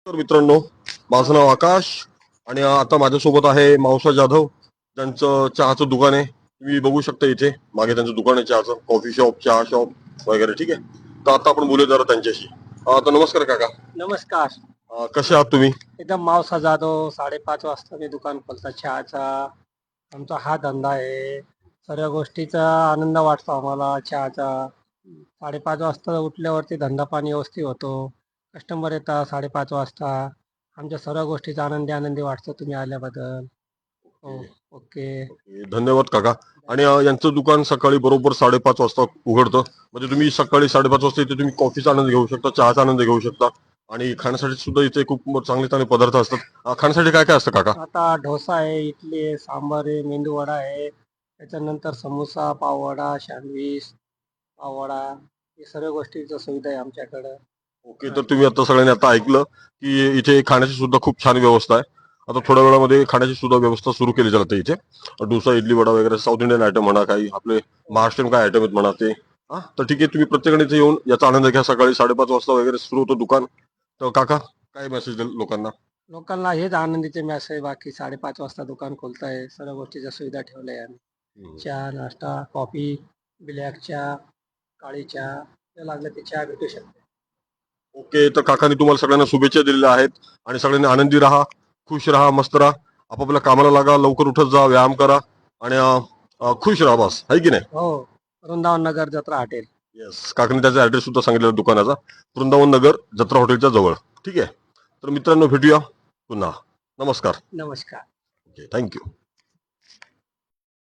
तर मित्रांनो, माझं नाव आकाश आणि आता माझ्यासोबत आहे मावसा जाधव, ज्यांचं चहाचं दुकान आहे. तुम्ही बघू शकता इथे मागे त्यांचं दुकान आहे चहाचं, कॉफी शॉप, चहा शॉप वगैरे. ठीक आहे, तर आता आपण बोलूया जरा त्यांच्याशी. तर नमस्कार काका. नमस्कार. कसे आहात तुम्ही? एकदम मावसा जाधव. 5:30 वाजता मी दुकान खोलता चहाचा. आमचा हा धंदा आहे. सर्व गोष्टीचा आनंद वाटतो आम्हाला चहाचा. 5:30 वाजता उठल्यावरती धंदा पाणी व्यवस्थित होतो. कस्टमर येतात 5:30 वाजता. आमच्या सर्व गोष्टीचा आनंदी आनंदी वाटतो तुम्ही आल्याबद्दल. हो. ओके. धन्यवाद काका. आणि यांचं दुकान सकाळी बरोबर 5:30 वाजता उघडतं. म्हणजे तुम्ही सकाळी 5:30 वाजता इथे तुम्ही कॉफीचा आनंद घेऊ शकता, चहाचा आनंद घेऊ शकता. आणि खाण्यासाठी सुद्धा इथे खूप चांगले चांगले पदार्थ असतात. खाण्यासाठी काय काय असतं काका? आता डोसा आहे, इडली आहे, सांबार आहे, मेंदू वडा आहे. त्याच्यानंतर समोसा, पाववडा, सँडविच, पाववडा, हे सर्व गोष्टीची सुविधा आहे आमच्याकडं. ओके, तर तुम्ही आता सगळ्यांनी आता ऐकलं की इथे खाण्याची सुद्धा खूप छान व्यवस्था आहे. आता थोड्या वेळामध्ये खाण्याची सुद्धा व्यवस्था सुरू केली जाते इथे. डोसा, इडली, वडा वगैरे साऊथ इंडियन आयटम म्हणा, काही आपले महाराष्ट्रीयन काय आयटम आहेत म्हणा ते. तर ठीक आहे, तुम्ही प्रत्येकाने इथे येऊन याचा आनंद घ्या. सकाळी 5:30 वाजता वगैरे सुरू होतं दुकान. तर काका, काय मेसेज द्याल लोकांना? लोकांना हेच आनंदीचे मेसेज. बाकी 5:30 वाजता दुकान खोलताय, सर्व गोष्टीच्या सुविधा ठेवल्या आहे आम्ही. चहा, नाश्ता, कॉफी, ब्लॅक चहा, काळी चहा, जे लागलं ते चहा भेटू शकते. ओके, तर काकांनी तुम्हाला सगळ्यांना शुभेच्छा दिलेल्या आहेत. आणि सगळ्यांनी आनंदी राहा, खुश राहा, मस्त राहा, आपापल्या कामाला लागा, लवकर उठत जा, व्यायाम करा आणि खुश राहा, बस आहे की नाही? हो. वृंदावन नगर जत्रा हॉटेल. येस, काकांनी त्याचा ऍड्रेस सुद्धा सांगितलेला दुकानाचा, वृंदावन नगर जत्रा हॉटेलच्या जवळ. ठीक आहे, तर मित्रांनो भेटूया पुन्हा. नमस्कार. नमस्कार. Okay, thank you.